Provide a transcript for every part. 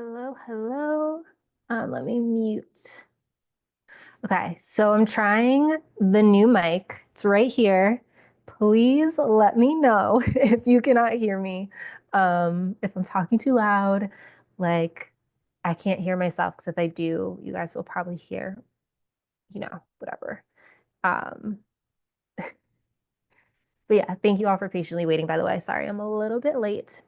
Hello, hello. Let me mute. Okay, so I'm trying the new mic. It's right here. Please let me know if you cannot hear me. If I'm talking too loud, like I can't hear myself because if I do, you guys will probably hear, whatever. Um, but yeah, thank you all for patiently waiting, by the way. Sorry, I'm a little bit late.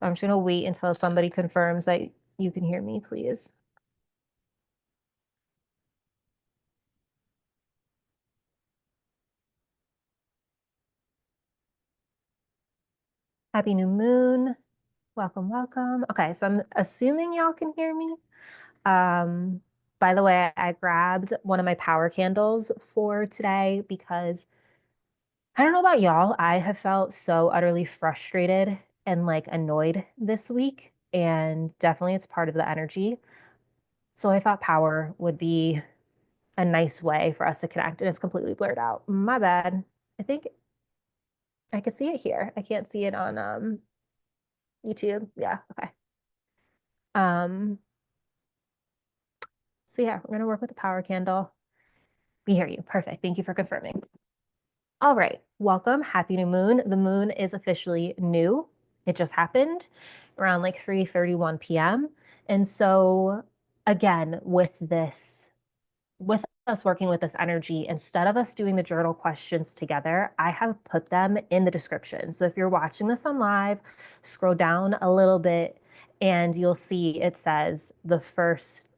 I'm just gonna wait until somebody confirms that you can hear me, please. Happy new moon. Welcome, welcome. Okay, so I'm assuming y'all can hear me. Um, by the way, I grabbed one of my power candles for today because I don't know about y'all, I have felt so utterly frustrated and like annoyed this week, and definitely it's part of the energy. So I thought power would be a nice way for us to connect, and it's completely blurred out. My bad. I think I can see it here. I can't see it on YouTube. Yeah, okay. Um, So yeah, we're gonna work with the power candle. We hear you. Perfect. Thank you for confirming. All right. Welcome. Happy new moon. The moon is officially new. It just happened around like 3:31 p.m. And so again, with us working with this energy, instead of us doing the journal questions together, I have put them in the description. So if you're watching this on live, scroll down a little bit and you'll see it says the first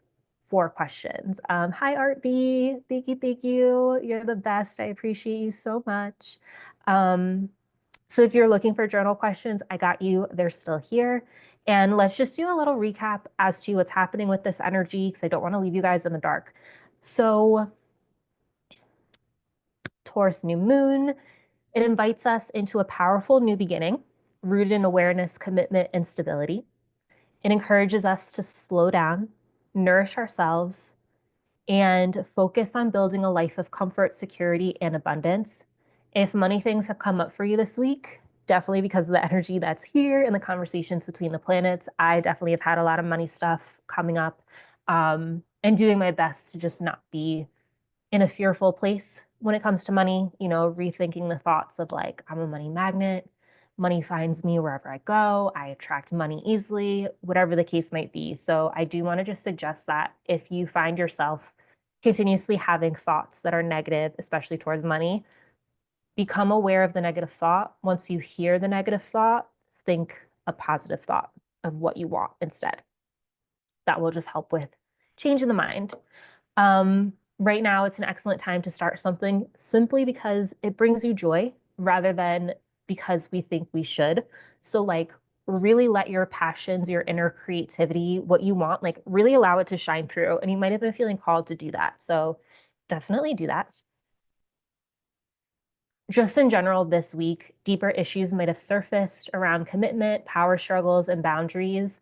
four questions. Hi, Art B. Thank you, thank you. You're the best. I appreciate you so much. Um, so if you're looking for journal questions, I got you. They're still here. And let's just do a little recap as to what's happening with this energy because I don't want to leave you guys in the dark. So, Taurus new moon, it invites us into a powerful new beginning rooted in awareness, commitment, and stability. It encourages us to slow down, nourish ourselves, and focus on building a life of comfort, security, and abundance. If money things have come up for you this week, definitely because of the energy that's here and the conversations between the planets, I definitely have had a lot of money stuff coming up, and doing my best to just not be in a fearful place when it comes to money, rethinking the thoughts of like, I'm a money magnet. Money finds me wherever I go. I attract money easily, whatever the case might be. So, I do want to just suggest that if you find yourself continuously having thoughts that are negative, especially towards money, become aware of the negative thought. Once you hear the negative thought, think a positive thought of what you want instead. That will just help with changing the mind. Right now, it's an excellent time to start something simply because it brings you joy rather than because we think we should. So, like, really let your passions, your inner creativity, what you want, like, really allow it to shine through. And you might have been feeling called to do that. So, definitely do that. Just in general, this week, deeper issues might have surfaced around commitment, power struggles, and boundaries.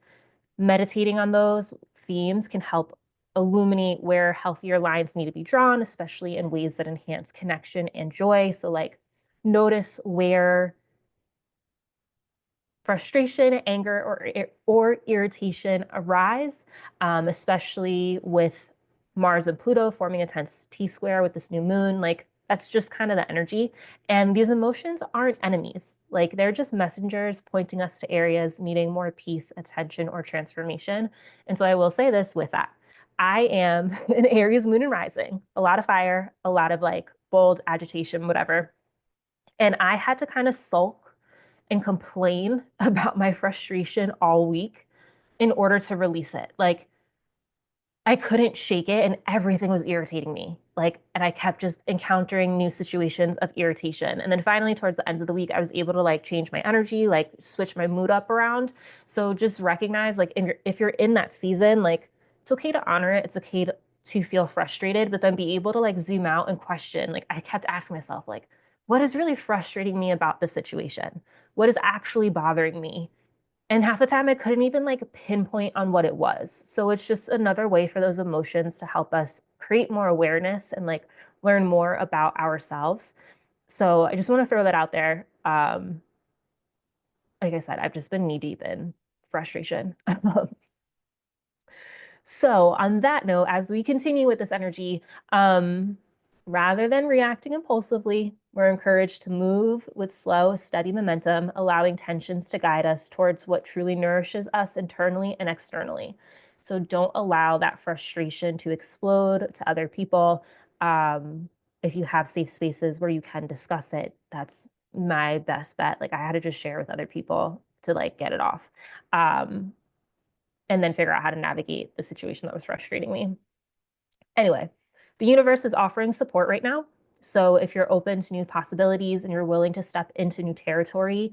Meditating on those themes can help illuminate where healthier lines need to be drawn, especially in ways that enhance connection and joy. So, like, notice where frustration, anger, or irritation arise, especially with Mars and Pluto forming a tense T square with this new moon. Like, that's just kind of the energy. And these emotions aren't enemies. Like, they're just messengers pointing us to areas needing more peace, attention, or transformation. And so I will say this with that. I am an Aries moon and rising, a lot of fire, a lot of like bold agitation, whatever. And I had to kind of sulk and complain about my frustration all week in order to release it. Like, I couldn't shake it and everything was irritating me. Like, and I kept just encountering new situations of irritation. And then finally, towards the end of the week, I was able to like change my energy, like switch my mood up around. So just recognize, like, if you're in that season, like, it's okay to honor it. It's okay to feel frustrated, but then be able to like zoom out and question. Like, I kept asking myself, like, what is really frustrating me about the situation? What is actually bothering me? And half the time I couldn't even like pinpoint on what it was. So it's just another way for those emotions to help us create more awareness and like learn more about ourselves. So I just want to throw that out there. Like I said, I've just been knee deep in frustration. So, on that note, as we continue with this energy, rather than reacting impulsively, we're encouraged to move with slow, steady momentum, allowing tensions to guide us towards what truly nourishes us internally and externally. So, don't allow that frustration to explode to other people. If you have safe spaces where you can discuss it, that's my best bet. Like, I had to just share with other people to like get it off. Um, and then figure out how to navigate the situation that was frustrating me. Anyway, the universe is offering support right now. So if you're open to new possibilities and you're willing to step into new territory,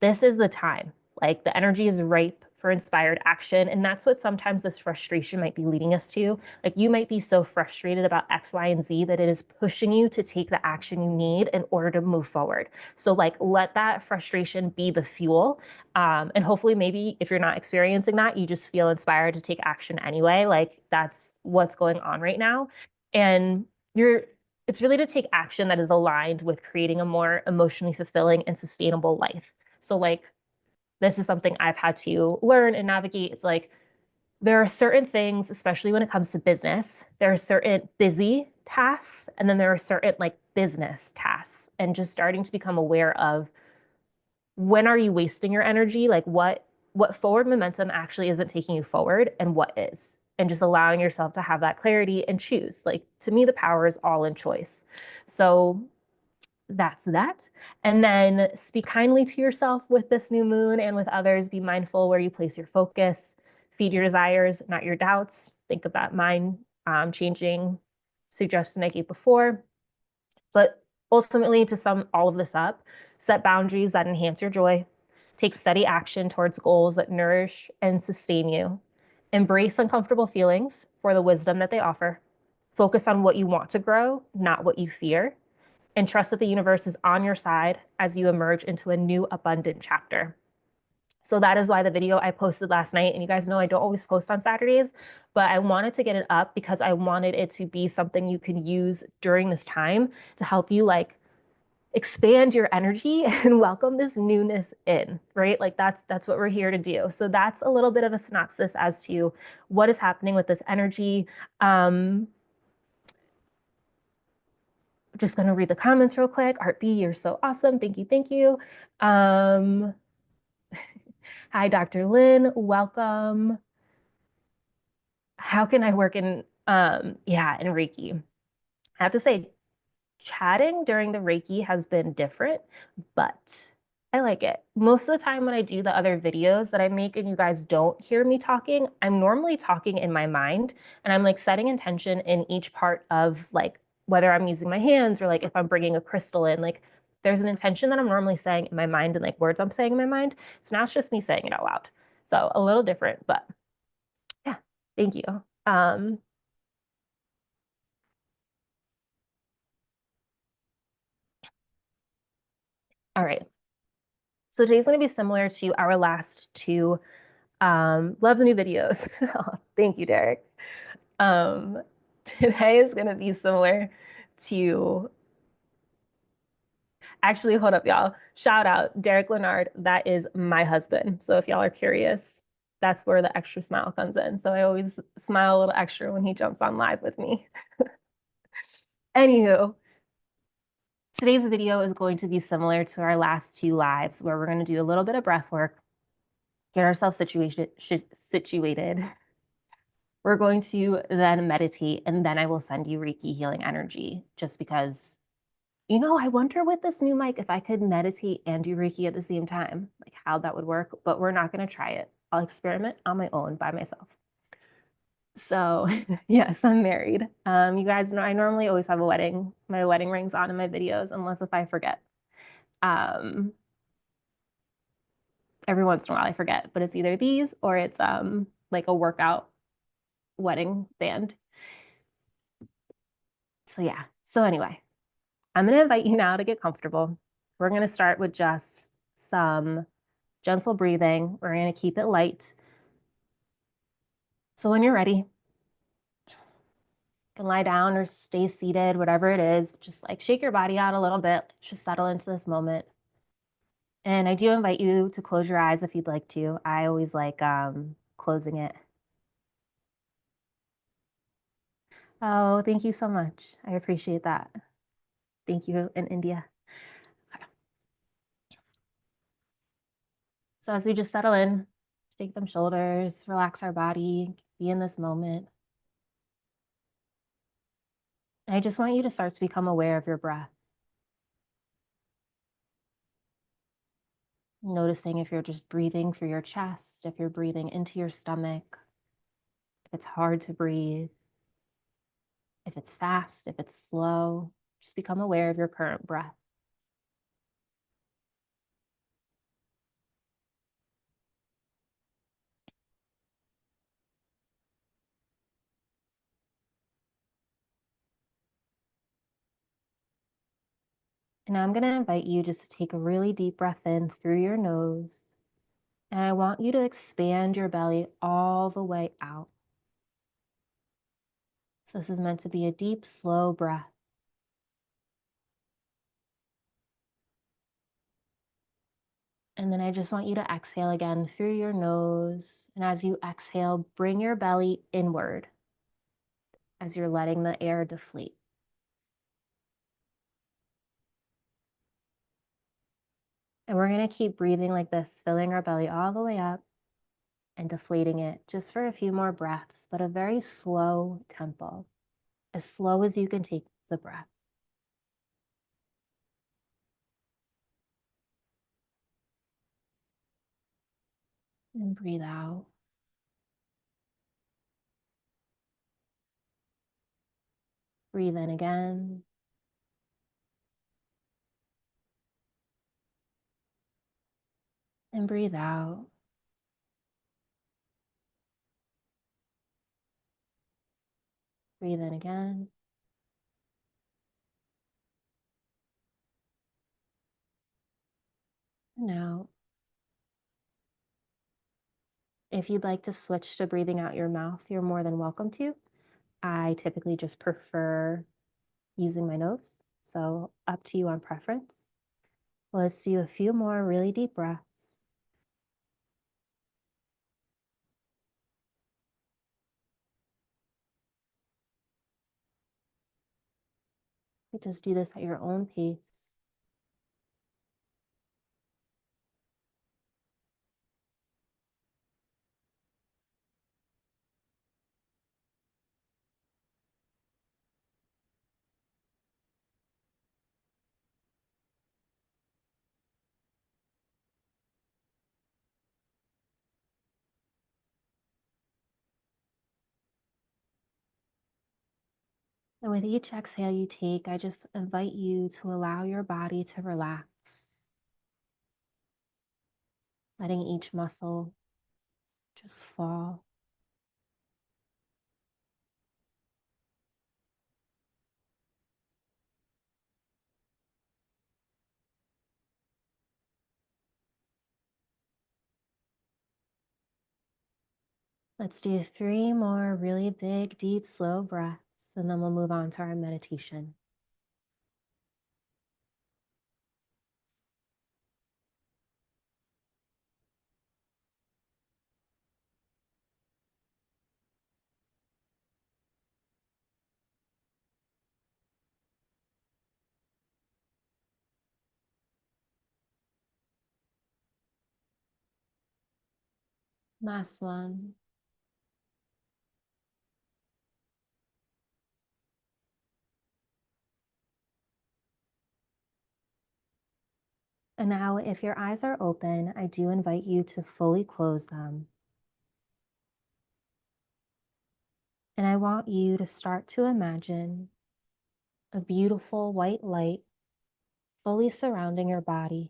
this is the time. Like the energy is ripe for inspired action. And that's what sometimes this frustration might be leading us to. Like you might be so frustrated about X, Y, and Z that it is pushing you to take the action you need in order to move forward. So like let that frustration be the fuel. And hopefully maybe if you're not experiencing that, you just feel inspired to take action anyway. Like that's what's going on right now. And it's really to take action that is aligned with creating a more emotionally fulfilling and sustainable life. So like this is something I've had to learn and navigate. It's like there are certain things, especially when it comes to business, there are certain busy tasks and then there are certain like business tasks and just starting to become aware of when are you wasting your energy? Like what forward momentum actually isn't taking you forward and what is? And just allowing yourself to have that clarity and choose. Like to me, the power is all in choice. So that's that. And then speak kindly to yourself with this new moon and with others. Be mindful where you place your focus. Feed your desires, not your doubts. Think of that mind changing suggestion I gave before. But ultimately, to sum all of this up, set boundaries that enhance your joy. Take steady action towards goals that nourish and sustain you. Embrace uncomfortable feelings for the wisdom that they offer. Focus on what you want to grow, not what you fear, and trust that the universe is on your side as you emerge into a new abundant chapter. So that is why the video I posted last night, and you guys know I don't always post on Saturdays, but I wanted to get it up because I wanted it to be something you can use during this time to help you like expand your energy and welcome this newness in, right? Like that's what we're here to do. So that's a little bit of a synopsis as to what is happening with this energy. Just going to read the comments real quick. Art B, you're so awesome. Thank you. Thank you. Um, Hi, Dr. Lynn. Welcome. How can I work in, in Reiki? I have to say, chatting during the Reiki has been different, but I like it. Most of the time when I do the other videos that I make and you guys don't hear me talking, I'm normally talking in my mind and I'm like setting intention in each part of like whether I'm using my hands or like if I'm bringing a crystal in, like there's an intention that I'm normally saying in my mind and like words I'm saying in my mind. So now it's just me saying it out loud. So a little different, but yeah, thank you. All right. So today's going to be similar to our last two. Love the new videos. Oh, thank you, Derek. Today is going to be similar to, actually, hold up, y'all. Shout out, Derek Leonard. That is my husband. So if y'all are curious, that's where the extra smile comes in. So I always smile a little extra when he jumps on live with me. Anywho, today's video is going to be similar to our last two lives where we're going to do a little bit of breath work, get ourselves situated. We're going to then meditate, and then I will send you Reiki healing energy just because, I wonder with this new mic if I could meditate and do Reiki at the same time, like how that would work, but we're not going to try it. I'll experiment on my own by myself. So, yes, I'm married. You guys know I normally always have my wedding rings on in my videos, unless if I forget. Um, every once in a while I forget, but it's either these or it's like a workout wedding band. So yeah. So anyway, I'm going to invite you now to get comfortable. We're going to start with just some gentle breathing. We're going to keep it light. So when you're ready, you can lie down or stay seated, whatever it is. Just like shake your body out a little bit. Just settle into this moment. And I do invite you to close your eyes if you'd like to. I always like closing it. Oh, thank you so much. I appreciate that. Thank you in India. Okay. So as we just settle in, take them shoulders, relax our body, be in this moment. I just want you to start to become aware of your breath. Noticing if you're just breathing through your chest, if you're breathing into your stomach, if it's hard to breathe, if it's fast, if it's slow. Just become aware of your current breath. And now I'm going to invite you just to take a really deep breath in through your nose. And I want you to expand your belly all the way out. So this is meant to be a deep, slow breath. And then I just want you to exhale again through your nose. And as you exhale, bring your belly inward as you're letting the air deflate. And we're going to keep breathing like this, filling our belly all the way up and deflating it just for a few more breaths, but a very slow tempo, as slow as you can take the breath. And breathe out. Breathe in again. And breathe out. Breathe in again. And out. If you'd like to switch to breathing out your mouth, you're more than welcome to. I typically just prefer using my nose, so up to you on preference. Let's do a few more really deep breaths. You just do this at your own pace. And with each exhale you take, I just invite you to allow your body to relax, letting each muscle just fall. Let's do 3 more really big, deep, slow breaths, and then we'll move on to our meditation. Last one. And now, if your eyes are open, I do invite you to fully close them. And I want you to start to imagine a beautiful white light fully surrounding your body.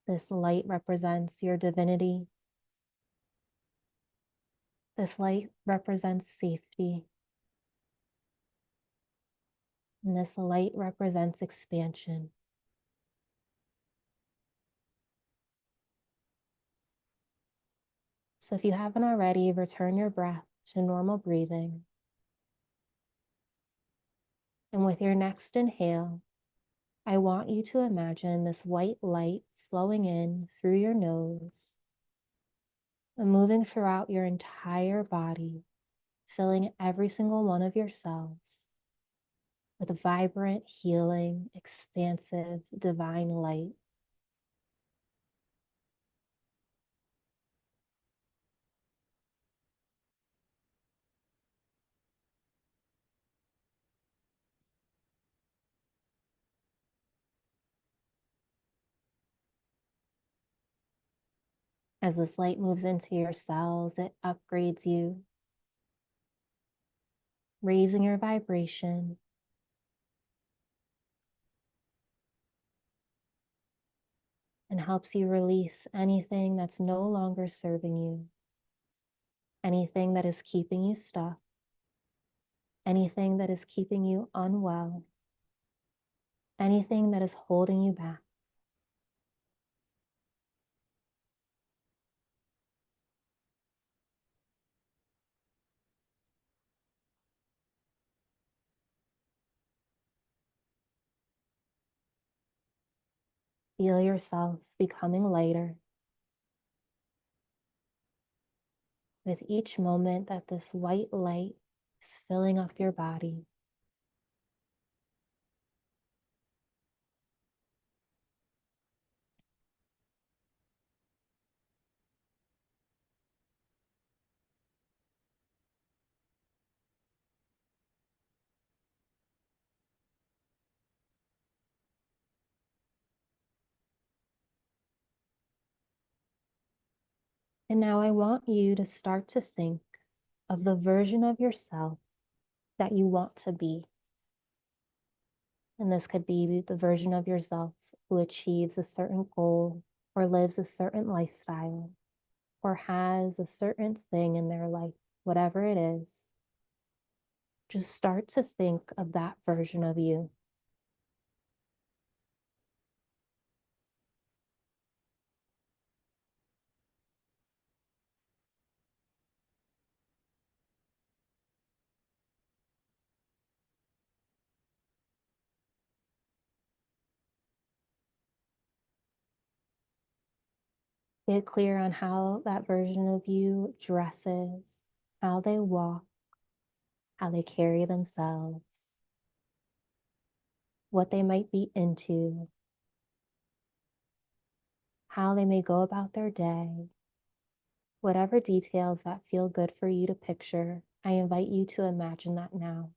This light represents your divinity. This light represents safety. And this light represents expansion. So if you haven't already, return your breath to normal breathing. And with your next inhale, I want you to imagine this white light flowing in through your nose and moving throughout your entire body, filling every single one of your cells with a vibrant, healing, expansive, divine light. As this light moves into your cells, it upgrades you, raising your vibration and helps you release anything that's no longer serving you, anything that is keeping you stuck, anything that is keeping you unwell, anything that is holding you back. Feel yourself becoming lighter with each moment that this white light is filling up your body. And now I want you to start to think of the version of yourself that you want to be. And this could be the version of yourself who achieves a certain goal or lives a certain lifestyle or has a certain thing in their life, whatever it is. Just start to think of that version of you. Get clear on how that version of you dresses, how they walk, how they carry themselves, what they might be into, how they may go about their day. Whatever details that feel good for you to picture, I invite you to imagine that now.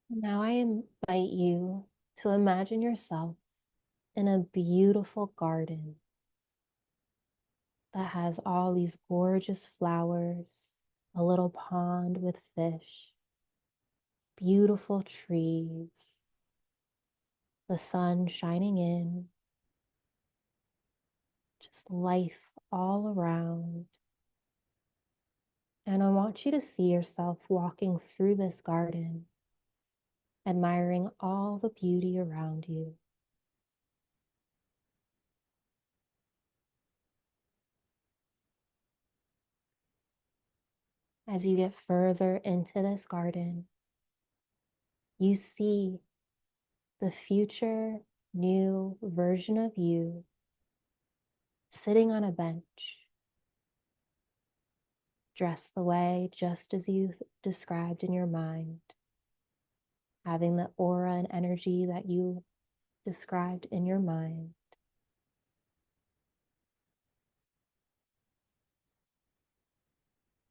Now I invite you to imagine yourself in a beautiful garden that has all these gorgeous flowers, a little pond with fish, beautiful trees, the sun shining in, just life all around. And I want you to see yourself walking through this garden, admiring all the beauty around you. As you get further into this garden, you see the future new version of you sitting on a bench, dressed the way just as you described in your mind, having the aura and energy that you described in your mind.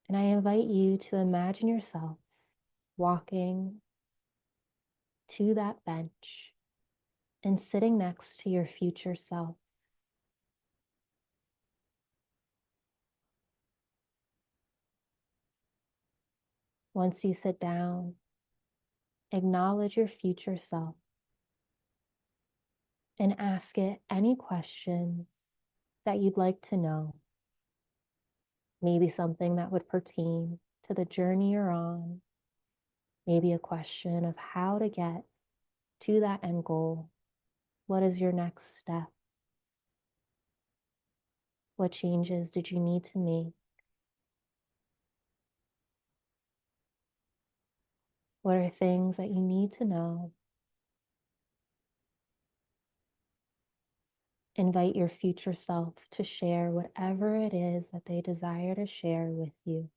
And I invite you to imagine yourself walking to that bench and sitting next to your future self. Once you sit down, acknowledge your future self and ask it any questions that you'd like to know. Maybe something that would pertain to the journey you're on. Maybe a question of how to get to that end goal. What is your next step? What changes did you need to make? What are things that you need to know? Invite your future self to share whatever it is that they desire to share with you.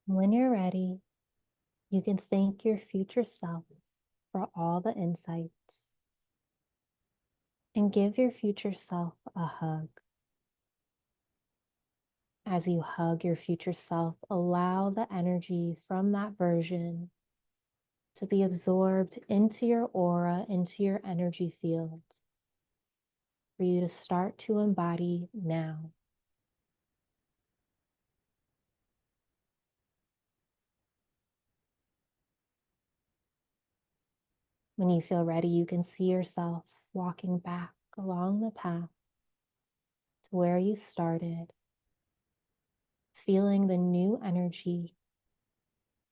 When you're ready, you can thank your future self for all the insights and give your future self a hug. As you hug your future self, allow the energy from that version to be absorbed into your aura, into your energy field, for you to start to embody now. When you feel ready, you can see yourself walking back along the path to where you started, feeling the new energy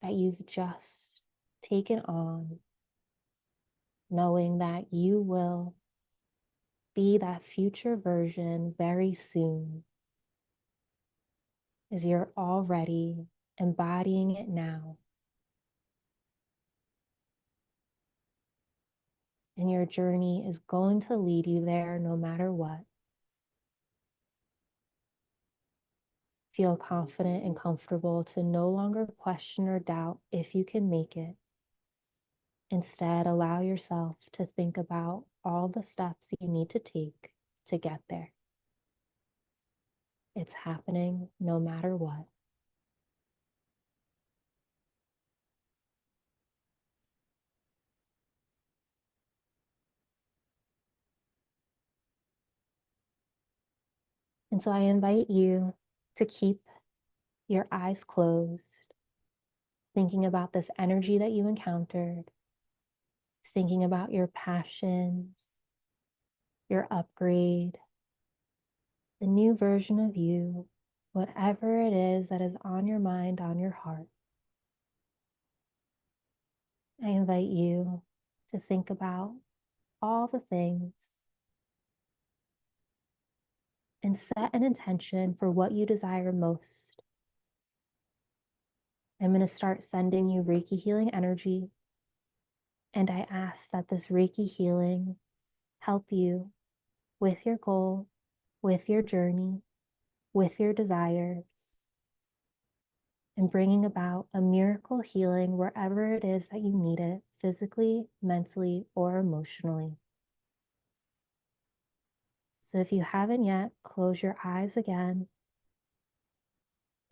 that you've just taken on, knowing that you will be that future version very soon, as you're already embodying it now. And your journey is going to lead you there no matter what. Feel confident and comfortable to no longer question or doubt if you can make it. Instead, allow yourself to think about all the steps you need to take to get there. It's happening no matter what. And so I invite you to keep your eyes closed, thinking about this energy that you encountered, thinking about your passions, your upgrade, the new version of you, whatever it is that is on your mind, on your heart. I invite you to think about all the things and set an intention for what you desire most. I'm going to start sending you Reiki healing energy, and I ask that this Reiki healing help you with your goal, with your journey, with your desires, and bringing about a miracle healing wherever it is that you need it, physically, mentally, or emotionally. So if you haven't yet, close your eyes again,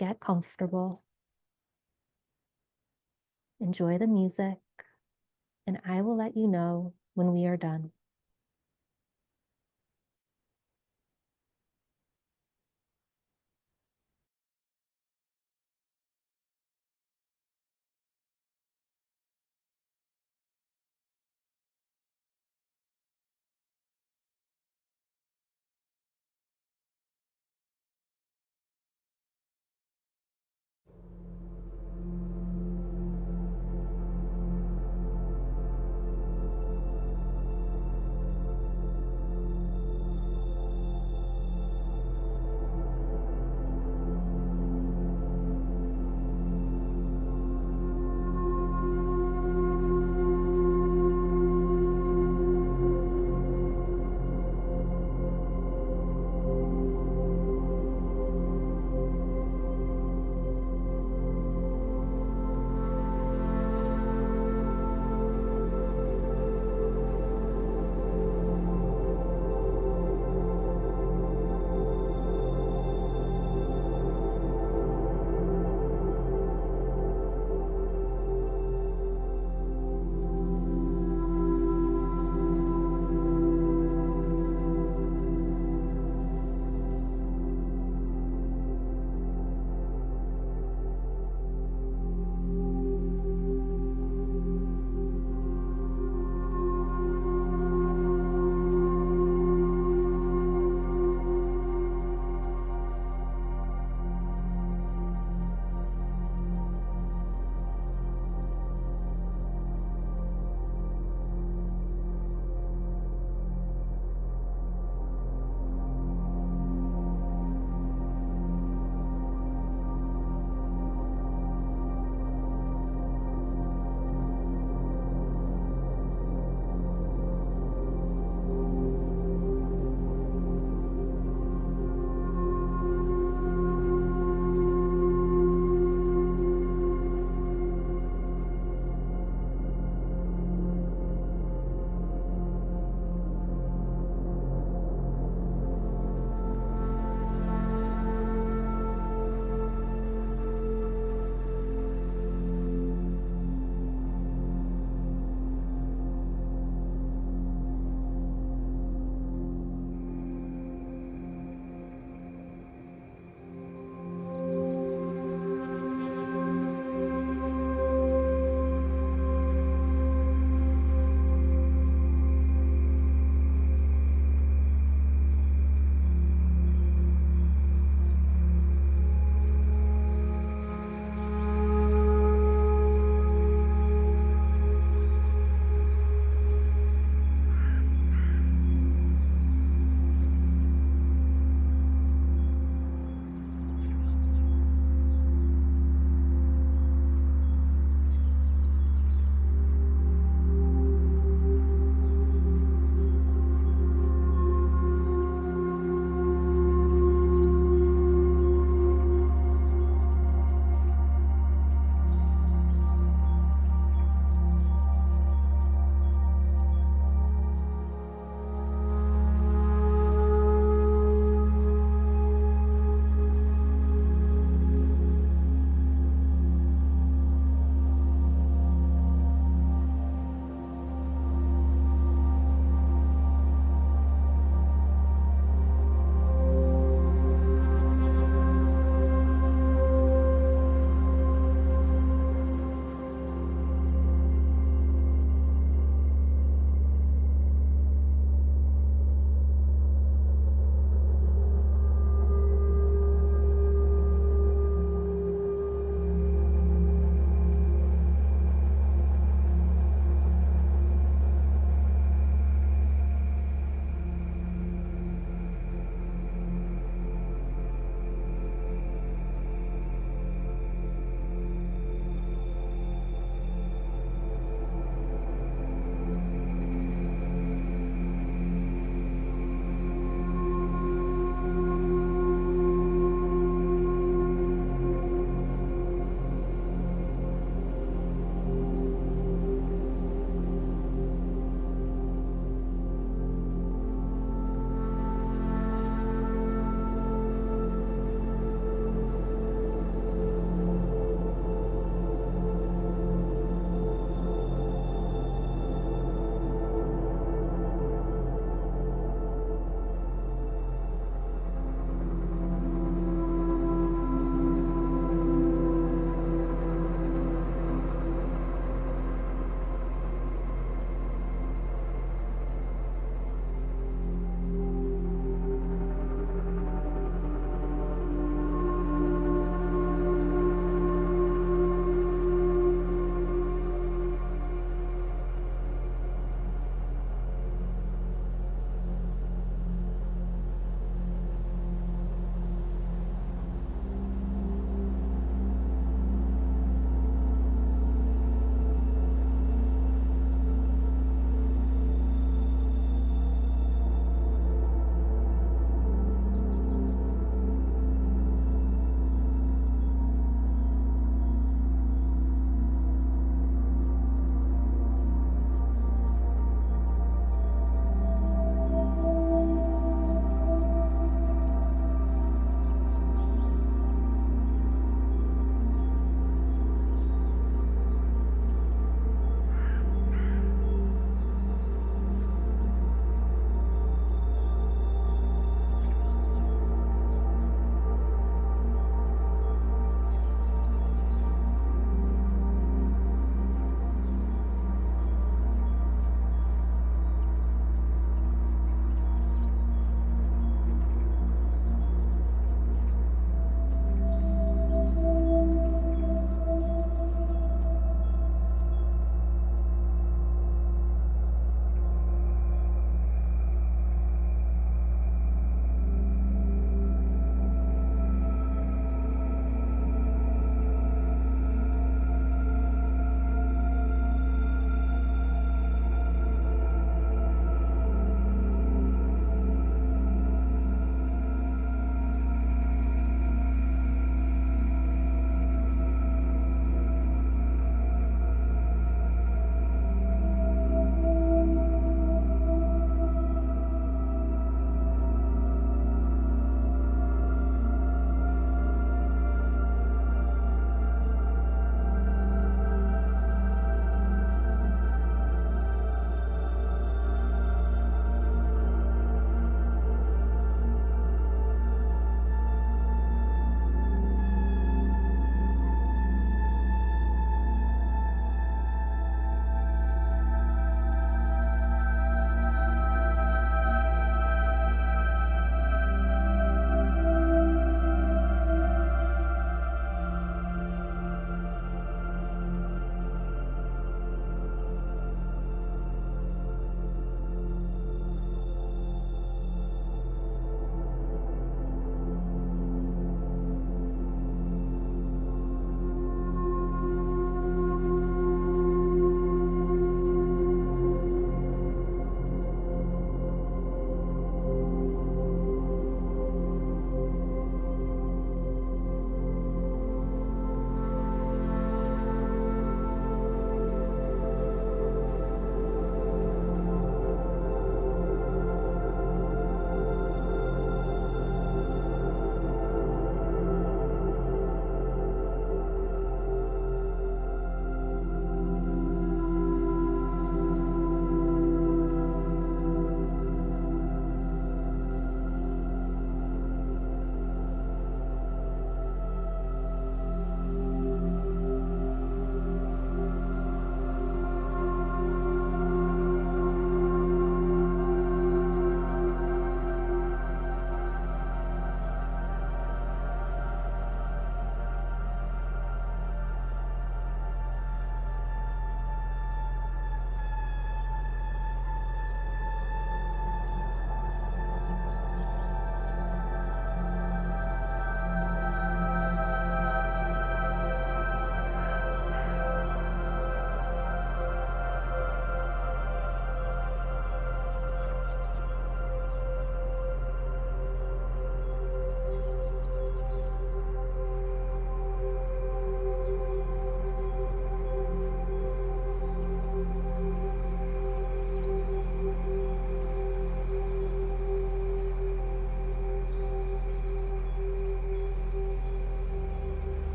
get comfortable, enjoy the music, and I will let you know when we are done.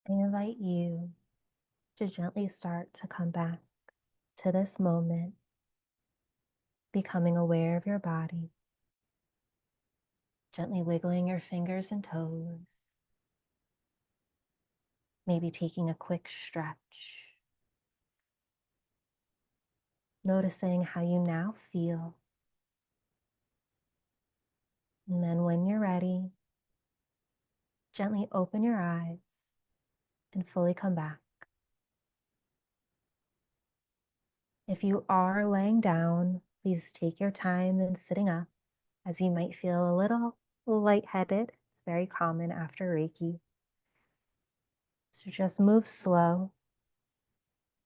I invite you to gently start to come back to this moment, becoming aware of your body, gently wiggling your fingers and toes, maybe taking a quick stretch, noticing how you now feel. And then when you're ready, gently open your eyes and fully come back. If you are laying down, please take your time in sitting up, as you might feel a little lightheaded. It's very common after Reiki. So just move slow.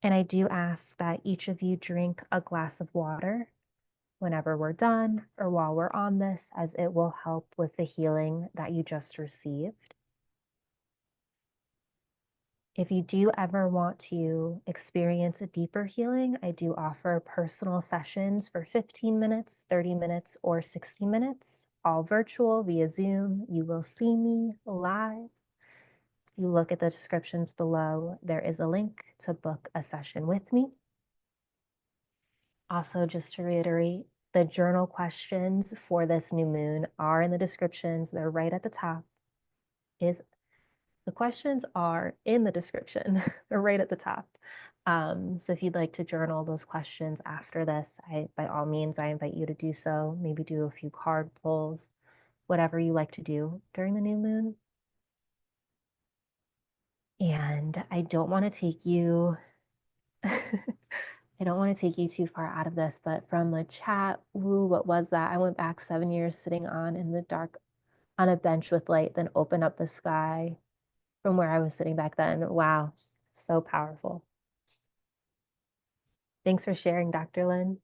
And I do ask that each of you drink a glass of water whenever we're done or while we're on this, as it will help with the healing that you just received. If you do ever want to experience a deeper healing, I do offer personal sessions for 15 minutes, 30 minutes, or 60 minutes, all virtual via Zoom. You will see me live. If you look at the descriptions below, there is a link to book a session with me. Also, just to reiterate, the journal questions for this new moon are in the descriptions. They're right at the top. The questions are in the description. They're right at the top. So if you'd like to journal those questions after this, by all means, I invite you to do so. Maybe do a few card pulls, whatever you like to do during the new moon. And I don't want to take you I don't want to take you too far out of this, but from the chat, ooh, what was that? I went back 7 years sitting in the dark on a bench with light, then open up the sky from where I was sitting back then. Wow, so powerful. Thanks for sharing, Dr. Lynn.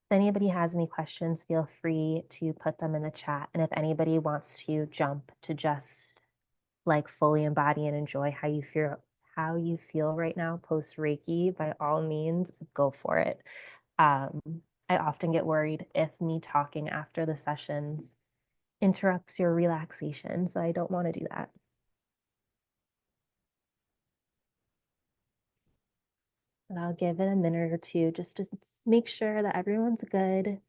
If anybody has any questions, feel free to put them in the chat. And if anybody wants to jump to just like fully embody and enjoy how you feel right now post Reiki, by all means, go for it. Um, I often get worried if me talking after the sessions interrupts your relaxation, so I don't want to do that. But I'll give it a minute or two just to make sure that everyone's good.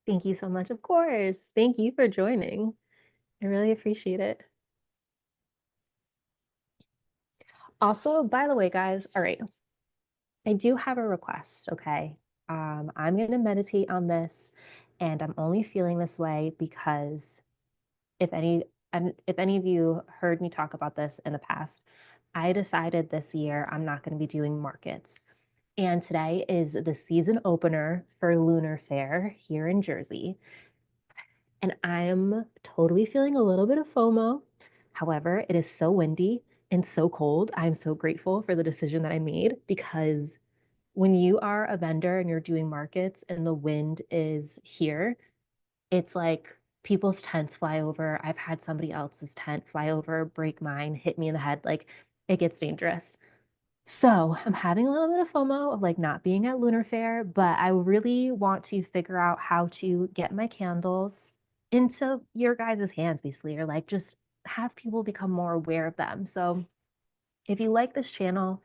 Thank you so much. Of course. Thank you for joining. I really appreciate it. Also, by the way, guys, all right, I do have a request, okay? I'm going to meditate on this, and I'm only feeling this way because if any if any of you heard me talk about this in the past, I decided this year I'm not going to be doing markets. And today is the season opener for Lunar Fair here in Jersey. And I'm totally feeling a little bit of FOMO. However, it is so windy and so cold. I'm so grateful for the decision that I made, because when you are a vendor and you're doing markets and the wind is here, it's like people's tents fly over. I've had somebody else's tent fly over, break mine, hit me in the head. Like, it gets dangerous. So I'm having a little bit of FOMO of like not being at Lunar Fair, but I really want to figure out how to get my candles into your guys' hands, basically, or like just have people become more aware of them. So if you like this channel,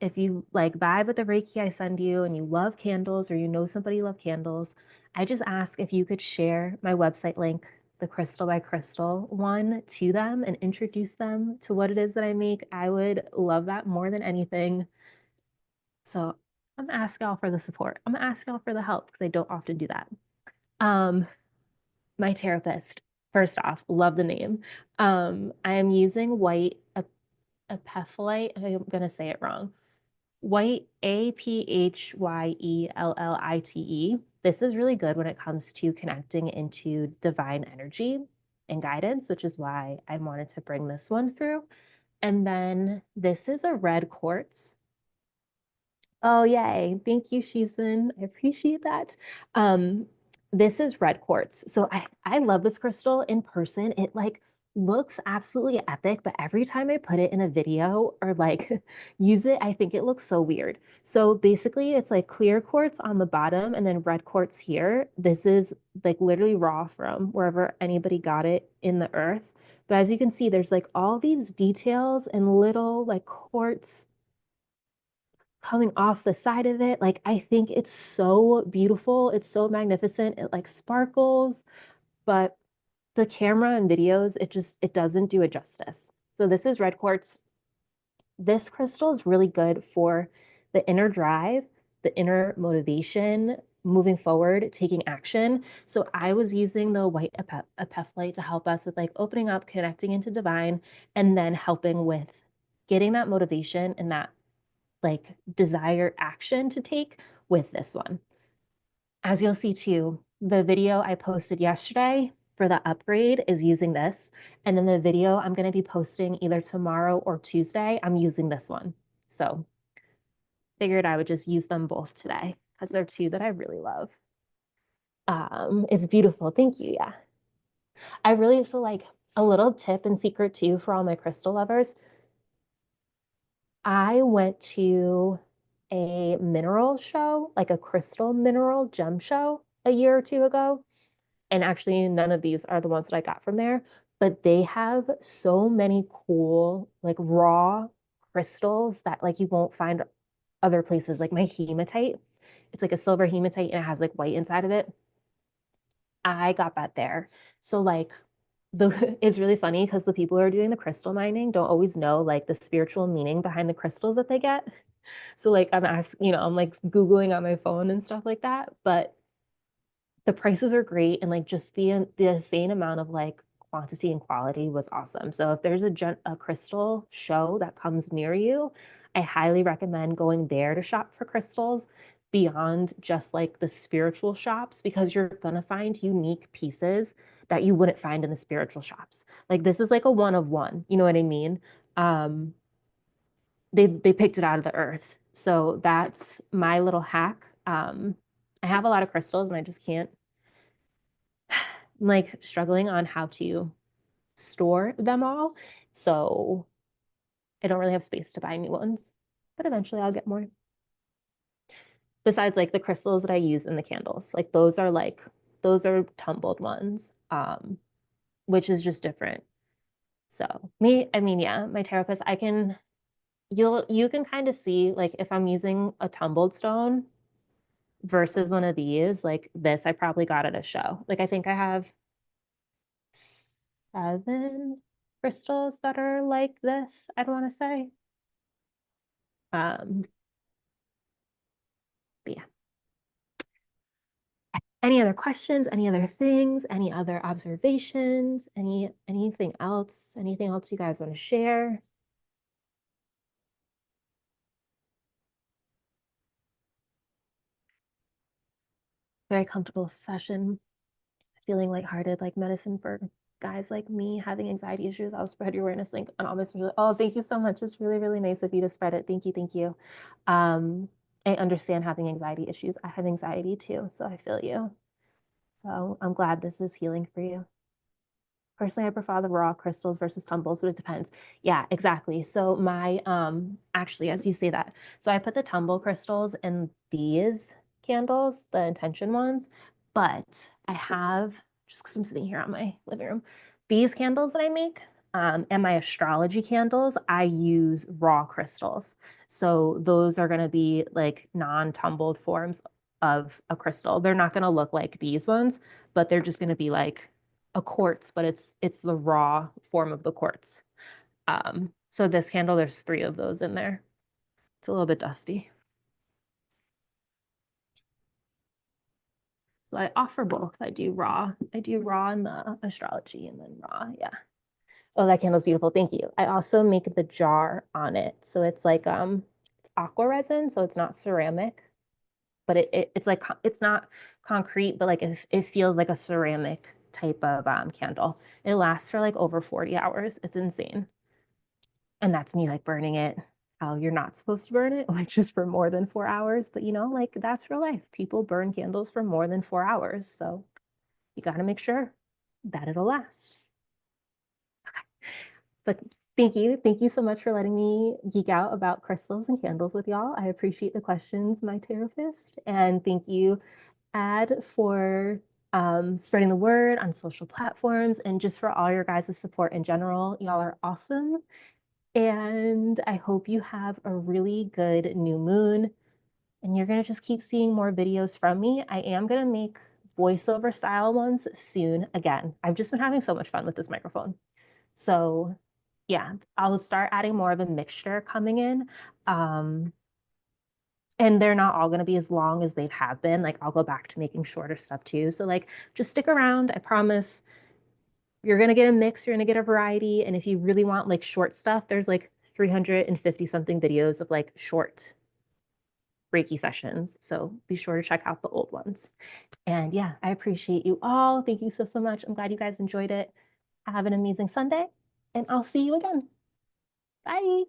if you like vibe with the Reiki I send you and you love candles, or you know somebody who love candles, I just ask if you could share my website link, the Crystal by Crystal one, to them and introduce them to what it is that I make. I would love that more than anything. So I'm asking y'all for the support. I'm asking y'all for the help, because I don't often do that. Um, my therapist, first off, love the name. I am using white apophyllite. I'm gonna say it wrong. White, APHYELLITE. This is really good when it comes to connecting into divine energy and guidance, which is why I wanted to bring this one through. And then this is a red quartz. Oh, yay. Thank you, Shizun. I appreciate that. Um, this is red quartz. So I love this crystal in person. It like looks absolutely epic, but every time I put it in a video or like use it, I think it looks so weird. So basically it's like clear quartz on the bottom and then red quartz here. This is like literally raw from wherever anybody got it in the earth. But as you can see, there's like all these details and little like quartz coming off the side of it. Like, I think it's so beautiful. It's so magnificent. It like sparkles, but the camera and videos, it doesn't do it justice. So this is red quartz. This crystal is really good for the inner drive, the inner motivation, moving forward, taking action. So I was using the white epiphyllite to help us with like opening up, connecting into divine, and then helping with getting that motivation and that like desire action to take with this one. As you'll see too, the video I posted yesterday for the upgrade is using this. And then the video I'm going to be posting either tomorrow or Tuesday, I'm using this one. So figured I would just use them both today because they're two that I really love. It's beautiful. Thank you. Yeah. I really, so like a little tip and secret too for all my crystal lovers. I went to a mineral show, like a crystal mineral gem show a year or two ago. And actually, none of these are the ones that I got from there, but they have so many cool, like raw crystals that like you won't find other places. Like my hematite, it's like a silver hematite and it has like white inside of it. I got that there. So like the it's really funny because the people who are doing the crystal mining don't always know like the spiritual meaning behind the crystals that they get. So like I'm asking, I'm like Googling on my phone and stuff like that. But the prices are great and like just the insane amount of like quantity and quality was awesome. So if there's a crystal show that comes near you, I highly recommend going there to shop for crystals beyond just like the spiritual shops because you're going to find unique pieces that you wouldn't find in the spiritual shops. Like this is like a one of one, you know what I mean? Um, they picked it out of the earth. So that's my little hack. I have a lot of crystals and I just can't I'm like struggling on how to store them all. So I don't really have space to buy new ones, but eventually I'll get more. Besides like the crystals that I use in the candles, like those are tumbled ones, which is just different. So I mean, yeah, my therapist, you can kind of see like if I'm using a tumbled stone versus one of these, like this, I probably got at a show. Like I think I have 7 crystals that are like this, I'd want to say. Um, but yeah. Any other questions? Any other things? Any other observations? Anything else? Anything else you guys want to share? Very comfortable session. Feeling lighthearted, like medicine for guys like me having anxiety issues. I'll spread your awareness link on all my social. Oh, thank you so much. It's really, really nice of you to spread it. Thank you, thank you. I understand having anxiety issues. I have anxiety too, so I feel you. So I'm glad this is healing for you. Personally, I prefer the raw crystals versus tumbles, but it depends. Yeah, exactly. So my actually, as you say that, so I put the tumble crystals in these candles, the intention ones, but I have just because I'm sitting here on my living room, these candles that I make, and my astrology candles, I use raw crystals. So those are going to be like non-tumbled forms of a crystal. They're not going to look like these ones, but they're just going to be like a quartz, but it's the raw form of the quartz. So this candle, there's 3 of those in there. It's a little bit dusty. So I offer both. I do raw. I do raw in the astrology and then raw. Yeah. Oh, that candle's beautiful. Thank you. I also make the jar on it. So it's like it's aqua resin, so it's not ceramic, but it's like it's not concrete, but like it feels like a ceramic type of candle. It lasts for like over 40 hours. It's insane. And that's me like burning it how you're not supposed to burn it, which is for more than 4 hours. But like that's real life. People burn candles for more than 4 hours. So you got to make sure that it'll last. But thank you. Thank you so much for letting me geek out about crystals and candles with y'all. I appreciate the questions, my therapist. And thank you, Ad, for spreading the word on social platforms and just for all your guys' support in general. Y'all are awesome. And I hope you have a really good new moon. And you're going to just keep seeing more videos from me. I am going to make voiceover style ones soon again. I've just been having so much fun with this microphone. So yeah, I'll start adding more of a mixture coming in. And they're not all going to be as long as they have been. Like I'll go back to making shorter stuff too. So like just stick around. I promise you're going to get a mix, you're going to get a variety. And if you really want like short stuff, there's like 350 something videos of like short Reiki sessions. So be sure to check out the old ones. And yeah, I appreciate you all. Thank you so, so much. I'm glad you guys enjoyed it. Have an amazing Sunday, and I'll see you again. Bye.